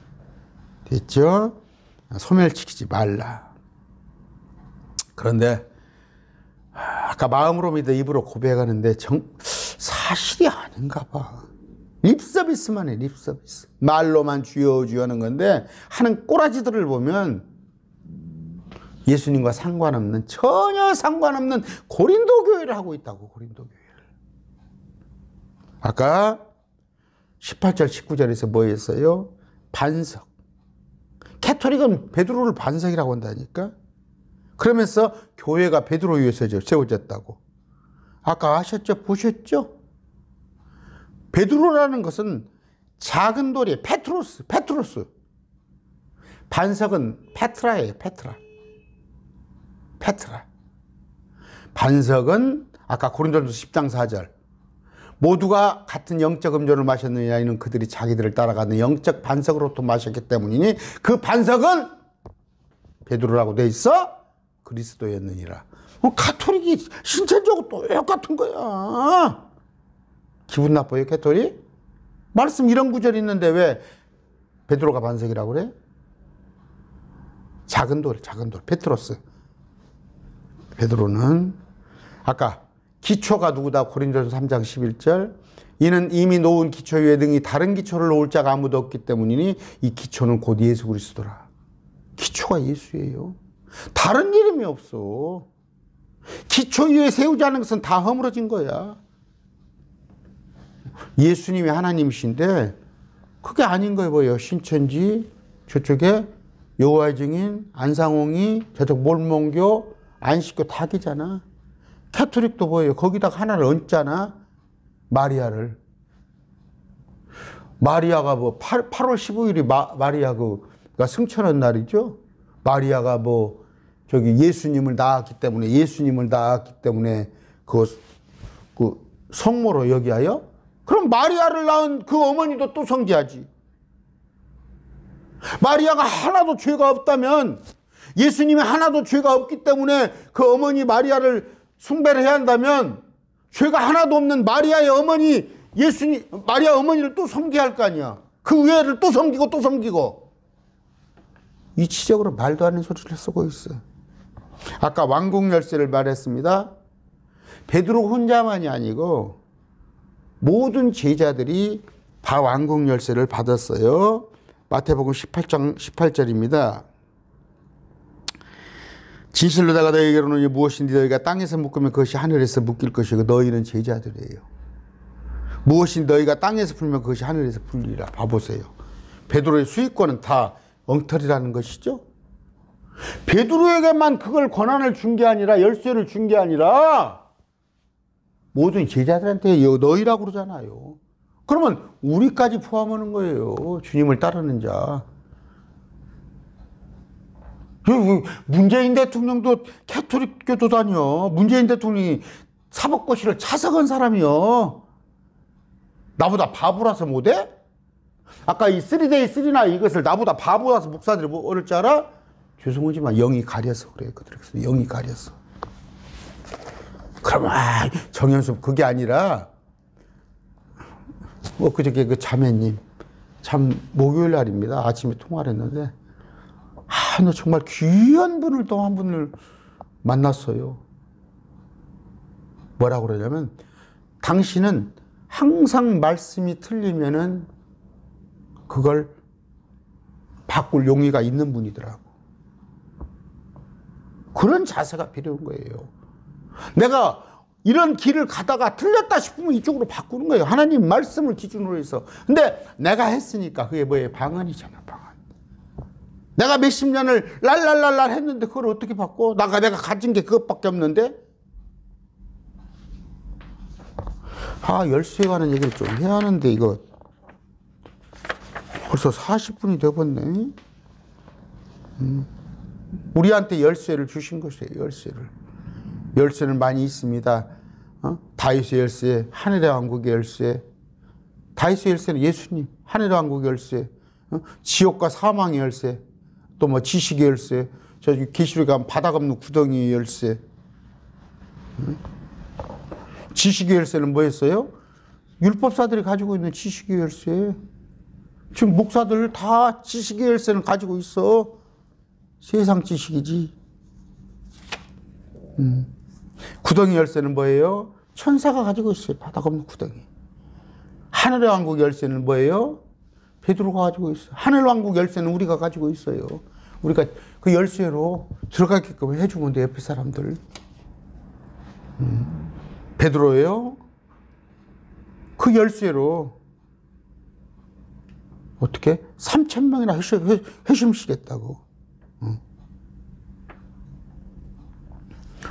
Speaker 1: 됐죠? 소멸시키지 말라. 그런데 아까 마음으로 믿어 입으로 고백하는데 사실이 아닌가 봐. 립서비스만 해. 립서비스. 말로만 주여 주여 하는 건데 하는 꼬라지들을 보면 예수님과 전혀 상관없는 고린도 교회를 하고 있다고. 고린도 교회를. 아까 18절 19절에서 뭐 했어요? 반석. 캐토릭은 베드로를 반석이라고 한다니까. 그러면서 교회가 베드로 위에 세워졌다고. 아까 아셨죠? 보셨죠? 베드로라는 것은 작은 돌이 페트로스. 반석은 페트라예요. 페트라. 반석은 아까 고린도전서 10장 4절 모두가 같은 영적 음료를 마셨느냐 이는 그들이 자기들을 따라가는 영적 반석으로부터 마셨기 때문이니 그 반석은 베드로라고 돼 있어 그리스도였느니라. 가톨릭이 신천지하고 똑같은 거야. 기분 나빠요 가톨릭? 말씀 이런 구절이 있는데 왜 베드로가 반석이라고 그래? 작은 돌 페트로스. 베드로는 아까 기초가 누구다? 고린도전서 3장 11절 이는 이미 놓은 기초 위에 등이 다른 기초를 놓을 자가 아무도 없기 때문이니 이 기초는 곧 예수 그리스도라. 기초가 예수예요. 다른 이름이 없어. 기초 위에 세우지 않은 것은 다 허물어진 거야. 예수님이 하나님이신데 그게 아닌 거예요. 뭐예요? 신천지 저쪽에 여호와의 증인 안상홍이 저쪽 몰몬교 안식교 닭이잖아. 캐토릭도 뭐예요? 거기다가 하나를 얹잖아. 마리아를. 마리아가 뭐 8월 15일이 마리아가 승천한 날이죠. 마리아가 뭐 저기 예수님을 낳았기 때문에 그 성모로 여기하여 그럼 마리아를 낳은 그 어머니도 또 성지하지. 마리아가 하나도 죄가 없다면 예수님이 하나도 죄가 없기 때문에 그 어머니 마리아를 숭배를 해야 한다면 죄가 하나도 없는 마리아의 어머니 마리아 어머니를 또 섬겨야 할 거 아니야. 그 외를 또 섬기고 이치적으로 말도 안 되는 소리를 쓰고 있어. 아까 왕국 열쇠를 말했습니다. 베드로 혼자만이 아니고 모든 제자들이 다 왕국 열쇠를 받았어요. 마태복음 18장 18절입니다. 진실로 내가 너희에게 이르노니 무엇인지 너희가 땅에서 묶으면 그것이 하늘에서 묶일 것이고 너희는 제자들이에요. 무엇인지 너희가 땅에서 풀면 그것이 하늘에서 풀리라. 봐보세요. 베드로의 수익권은 다 엉터리라는 것이죠. 베드로에게만 그걸 권한을 준 게 아니라 열쇠를 준 게 아니라 모든 제자들한테 너희라고 그러잖아요. 그러면 우리까지 포함하는 거예요. 주님을 따르는 자. 문재인 대통령도 캐톨릭교도 다녀. 문재인 대통령이 사법고시를 자석한 사람이요. 나보다 바보라서 못해? 아까 이 3day 3night 이것을 나보다 바보라서 목사들이 뭐 어릴 줄 알아? 죄송하지만 영이 가려서 그래요. 그들에서 영이 가려서. 그럼 정현숙 그게 아니라 그저께 그 자매님 참 목요일 날입니다. 아침에 통화를 했는데 너 정말 귀한 분을 또 한 분을 만났어요. 뭐라고 그러냐면 당신은 항상 말씀이 틀리면은 그걸 바꿀 용의가 있는 분이더라고. 그런 자세가 필요한 거예요. 내가 이런 길을 가다가 틀렸다 싶으면 이쪽으로 바꾸는 거예요. 하나님 말씀을 기준으로 해서. 근데 내가 했으니까 그게 뭐예요? 방언이잖아, 방언. 내가 몇십 년을 랄랄랄랄 했는데 그걸 어떻게 바꿔? 내가 가진 게 그것밖에 없는데? 열쇠에 관한 얘기를 좀 해야 하는데 이거 벌써 40분이 되었네. 우리한테 열쇠를 주신 것이에요. 열쇠는 많이 있습니다. 다윗의 열쇠, 하늘의 왕국의 열쇠. 다윗의 열쇠는 예수님, 하늘의 왕국의 열쇠, 지옥과 사망의 열쇠, 또 뭐 지식의 열쇠, 저기 계시록에 가면 바닥 없는 구덩이의 열쇠. 지식의 열쇠는 뭐였어요? 율법사들이 가지고 있는 지식의 열쇠. 지금 목사들 다 지식의 열쇠를 가지고 있어. 세상 지식이지. 구덩이 열쇠는 뭐예요? 천사가 가지고 있어요. 바닥 없는 구덩이. 하늘의 왕국 열쇠는 뭐예요? 베드로가 가지고 있어요. 하늘 왕국 열쇠는 우리가 가지고 있어요. 우리가 그 열쇠로 들어가게끔 해주면 돼, 옆에 사람들. 베드로예요. 그 열쇠로 어떻게 3,000명이나 회심시켰다고.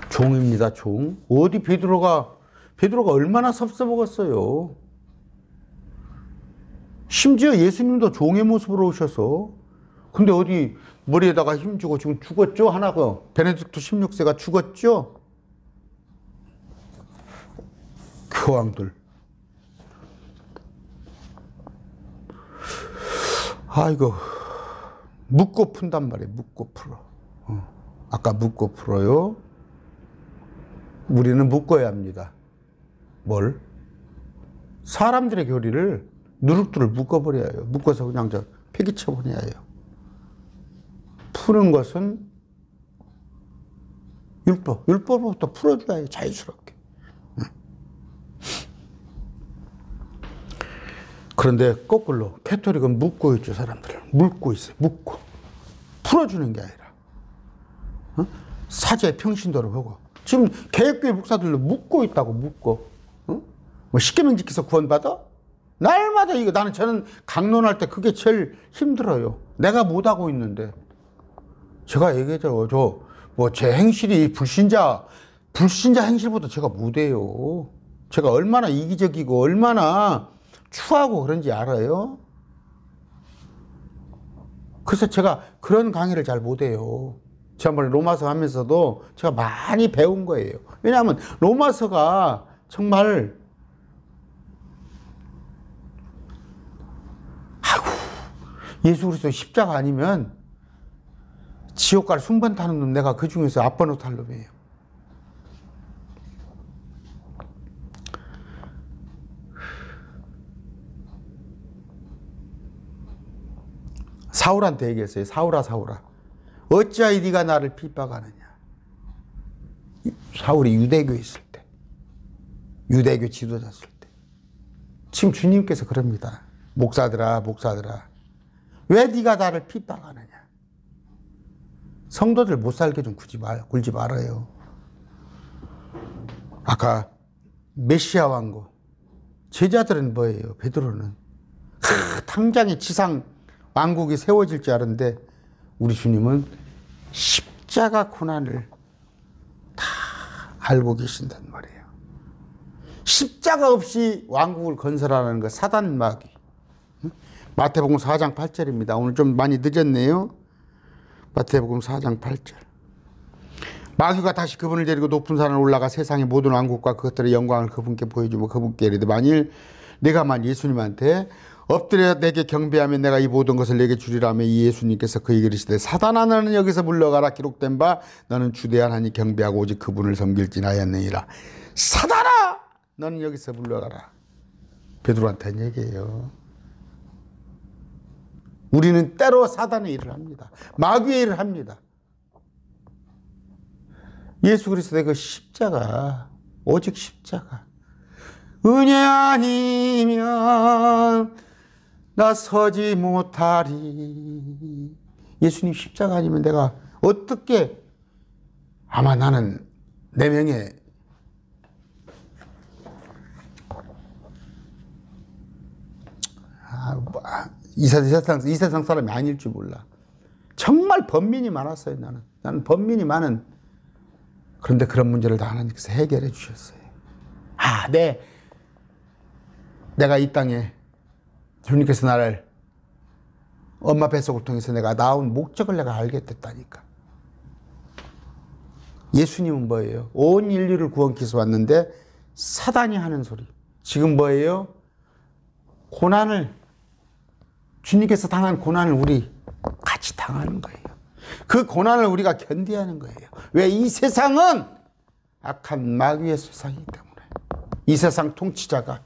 Speaker 1: 종입니다, 종. 어디 베드로가 얼마나 섭섭먹었어요. 심지어 예수님도 종의 모습으로 오셔서. 근데 어디 머리에다가 힘주고 지금 죽었죠? 하나가 베네딕토 16세가 죽었죠? 교황들. 이거 묻고 푼단 말이에요. 묻고 풀어. 아까 묻고 풀어요. 우리는 묶어야 합니다. 뭘? 사람들의 교리를 누룩들을 묶어버려야 해요. 묶어서 그냥 폐기쳐버려야 해요. 푸는 것은 율법부터 풀어줘야 해요. 자유스럽게. 그런데 거꾸로 캐톨릭은 묶고 있죠. 사람들을 묶고 있어요. 묶고 풀어주는 게 아니라 사제 평신도를 보고 지금 개혁교회 목사들도 묶고 있다고. 묶고 뭐 십계명 지켜서 구원받아? 날마다 이거 저는 강론할 때 그게 제일 힘들어요. 내가 못하고 있는데 제가 얘기하죠. 제 행실이 불신자 행실보다 제가 못해요. 제가 얼마나 이기적이고 얼마나 추하고 그런지 알아요? 그래서 제가 그런 강의를 잘 못해요. 지난번에 로마서 하면서도 제가 많이 배운 거예요. 왜냐하면 로마서가 정말 예수 그리스도 십자가 아니면 지옥 갈 순번 타는 놈 내가 그 중에서 앞번호 탈 놈이에요. 사울한테 얘기했어요. 사울아 어찌하여 네가 나를 핍박하느냐. 사울이 유대교에 있을 때, 유대교 지도자였을 때. 지금 주님께서 그럽니다. 목사들아 왜 네가 나를 핍박하느냐. 성도들 못 살게 좀 굴지 말아요. 아까 메시아 왕국 제자들은 뭐예요? 베드로는 당장에 지상 왕국이 세워질 줄 알았는데 우리 주님은 십자가 고난을 다 알고 계신단 말이에요. 십자가 없이 왕국을 건설하는 거 사단 마귀. 마태복음 4장 8절입니다. 오늘 좀 많이 늦었네요. 마태복음 4장 8절. 마귀가 다시 그분을 데리고 높은 산을 올라가 세상의 모든 왕국과 그것들의 영광을 그분께 보여주고 그분께 이르되 만일 내가 예수님한테 엎드려 내게 경배하면 내가 이 모든 것을 내게 주리라며 이 예수님께서 그에게 이르시되 사단아 너는 여기서 물러가라 기록된 바 너는 주대한 하나님 경배하고 오직 그분을 섬길지나 하였느니라. 사단아 너는 여기서 물러가라. 베드로한테 한 얘기예요. 우리는 때로 사단의 일을 합니다. 마귀의 일을 합니다. 예수 그리스도의 그 십자가, 오직 십자가. 은혜 아니면 나 서지 못하리. 예수님 십자가 아니면 내가 어떻게, 아마 나는 내 명예 이 세상 사람이 아닐 줄 몰라. 정말 번민이 많았어요. 나는 번민이 많은. 그런데 그런 문제를 다 하나님께서 해결해 주셨어요. 내가 이 땅에 주님께서 나를 엄마 뱃속을 통해서 내가 나온 목적을 내가 알게 됐다니까. 예수님은 뭐예요? 온 인류를 구원케 해서 왔는데 사단이 하는 소리. 지금 뭐예요? 주님께서 당한 고난을 우리 같이 당하는 거예요. 그 고난을 우리가 견뎌야 하는 거예요. 왜? 이 세상은 악한 마귀의 세상이기 때문에. 이 세상 통치자가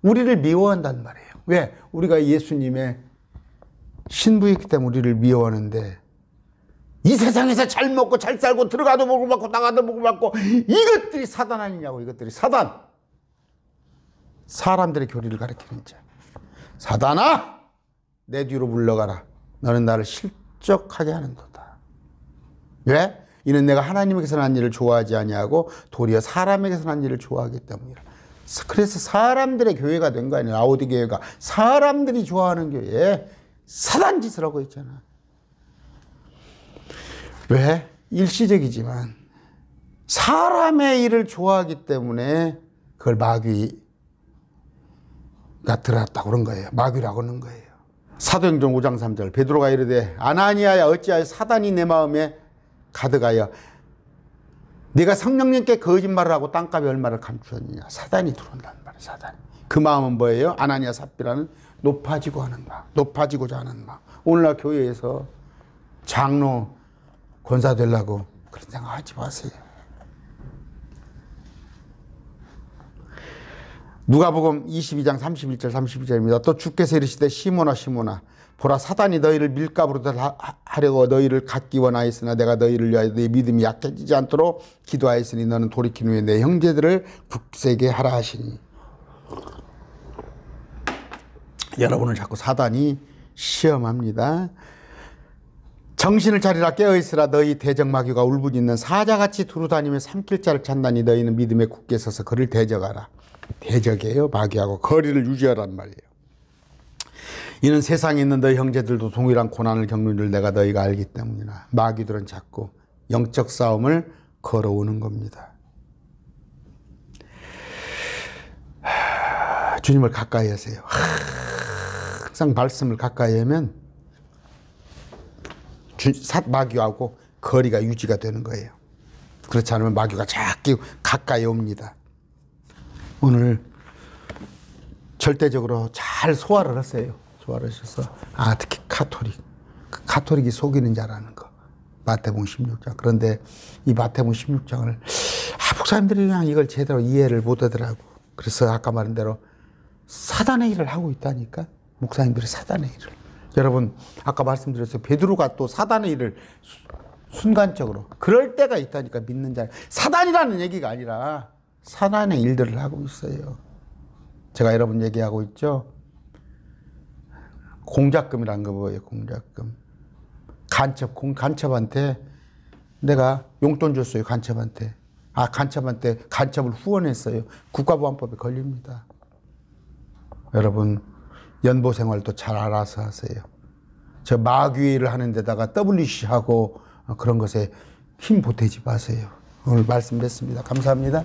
Speaker 1: 우리를 미워한단 말이에요. 왜? 우리가 예수님의 신부이기 때문에 우리를 미워하는데, 이 세상에서 잘 먹고 잘 살고 들어가도 복을 받고 나가도 복을 받고, 이것들이 사단 아니냐고. 이것들이 사단. 사람들의 교리를 가르치는 자. 사단아 내 뒤로 물러가라. 너는 나를 실족하게 하는도다. 왜? 이는 내가 하나님에게서 난 일을 좋아하지 아니하고 도리어 사람에게서 난 일을 좋아하기 때문이라. 그래서 사람들의 교회가 된 거 아니야. 라오디 교회가 사람들이 좋아하는 교회에 사단 짓을 하고 있잖아. 왜? 일시적이지만 사람의 일을 좋아하기 때문에 그걸 마귀가 들어왔다고 그런 거예요. 마귀라고 하는 거예요. 사도행전 5장 3절 베드로가 이르되 아나니아야 어찌하여 사단이 내 마음에 가득하여 네가 성령님께 거짓말을 하고 땅값에 얼마를 감추었느냐. 사단이 들어온다는 말이에요. 사단이. 그 마음은 뭐예요? 아나니아 삽비라는 높아지고 하는 마음, 높아지고자 하는 마음. 오늘날 교회에서 장로 권사 되려고 그런 생각하지 마세요. 누가복음 22장 31절 32절입니다. 또 주께서 이르시되 시몬아 보라 사단이 너희를 밀가부로 하려고 너희를 갖기 원하였으나 내가 너희를 위하여 네 믿음이 약해지지 않도록 기도하였으니 너는 돌이킨 후에 내 형제들을 굳세게 하라 하시니. 여러분을 자꾸 사단이 시험합니다. 정신을 차리라 깨어있으라 너희 대적마귀가 울부짖는 사자같이 두루다니며 삼킬 자를 찾나니 너희는 믿음에 굳게 서서 그를 대적하라. 대적이에요. 마귀하고 거리를 유지하란 말이에요. 이는 세상에 있는 너희 형제들도 동일한 고난을 겪는 줄 내가 너희가 알기 때문이라. 마귀들은 자꾸 영적 싸움을 걸어오는 겁니다. 주님을 가까이 하세요. 항상 말씀을 가까이 하면 마귀하고 거리가 유지가 되는 거예요. 그렇지 않으면 마귀가 자꾸 가까이 옵니다. 오늘 절대적으로 잘 소화를 하세요. 소화를 하셔서 특히 카톨릭이 속이는 자라는 거. 마태복음 16장. 그런데 이 마태복음 16장을 목사님들이 그냥 이걸 제대로 이해를 못 하더라고. 그래서 아까 말한 대로 사단의 일을 하고 있다니까. 목사님들이 사단의 일을. 여러분 아까 말씀드렸어요. 베드로가 또 사단의 일을 순간적으로 그럴 때가 있다니까. 믿는 자. 사단이라는 얘기가 아니라 사단의 일들을 하고 있어요. 제가 여러분 얘기하고 있죠. 공작금이란 거 뭐예요? 공작금. 간첩한테 내가 용돈 줬어요. 간첩한테 간첩을 후원했어요. 국가보안법에 걸립니다. 여러분 연보생활도 잘 알아서 하세요. 저 마귀를 하는 데다가 WC하고 그런 것에 힘 보태지 마세요. 오늘 말씀 냈습니다. 감사합니다.